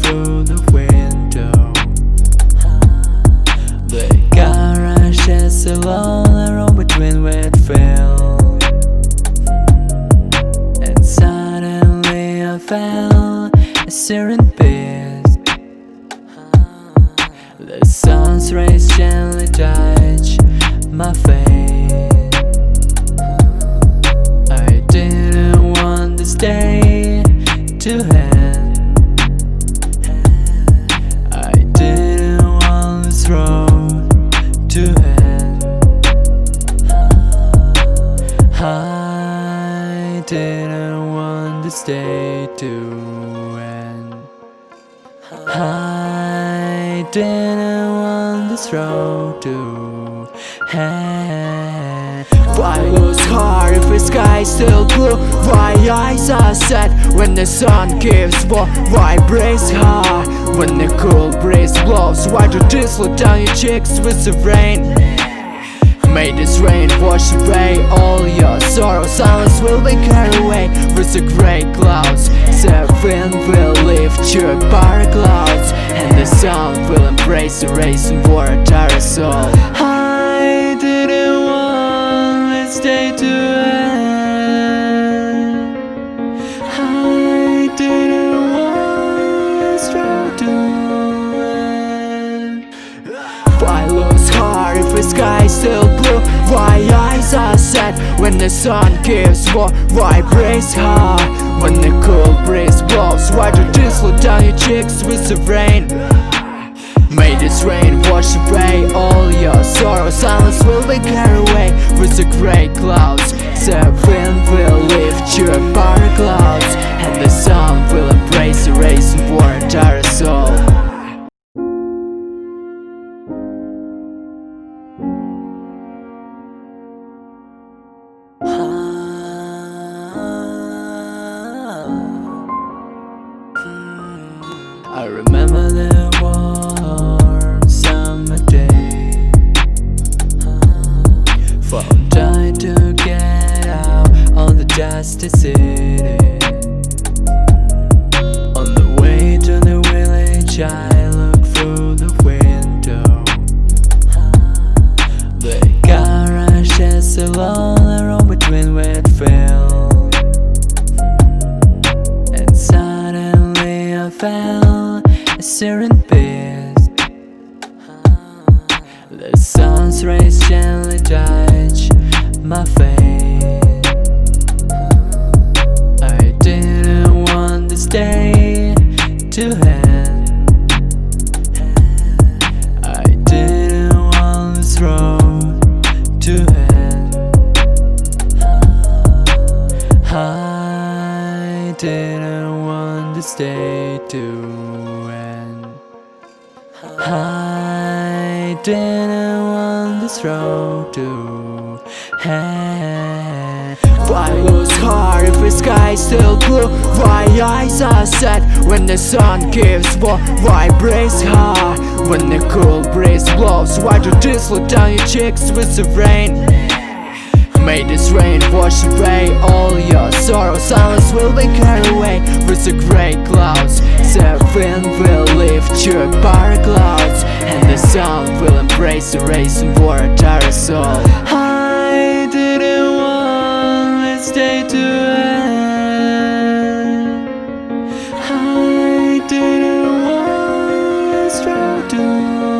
through the window. The garage is a lonely room between wet fields. And suddenly I felt a certain peace. The sun's rays gently touch my face. I didn't want this day to end. I didn't want this road to end. I didn't want this day to end. I didn't want this road to end. Why lose heart if the sky's still blue? Why eyes are sad when the sun gives warm? Why breathe hard when the cool breeze blows? Why do this slow down your cheeks with the rain? May this rain wash away all your sorrow. Silence will be carried away with the grey clouds. The wind will lift your bar clouds, and the sun will embrace the racing water tired soul. I didn't want this day to end. I didn't want this road to end. Why lose heart if the sky is still blue? Why eyes are sad when the sun gives warm? Why breathe hard when the cool breeze blows? Why do this slow down your cheeks with the rain? May this rain wash away all your sorrow. Silence will be carried away with the grey clouds. The wind will lift your bar clouds, and the sun will embrace the racing water tired soul. I remember the warm summer day. From trying to get out on the dusty city. On the way to the village I look through the window. The garage is a lonely room between wet fields. And suddenly I felt a certain peace. The sun's rays gently touch my face. I didn't want this day to end. I didn't want this road to end. I didn't want this day to end. I didn't want this road to end. Why lose heart if the sky is still blue? Why eyes are sad when the sun gives warm? Why breathe hard when the cool breeze blows? Why do this slow down your cheeks with the rain? May this rain wash away all your sorrow. Silence will be carried away with the grey clouds. The wind will lift your bar clouds, and the sun will embrace the racing water tired soul. I didn't want this day to end. I didn't want this road to end.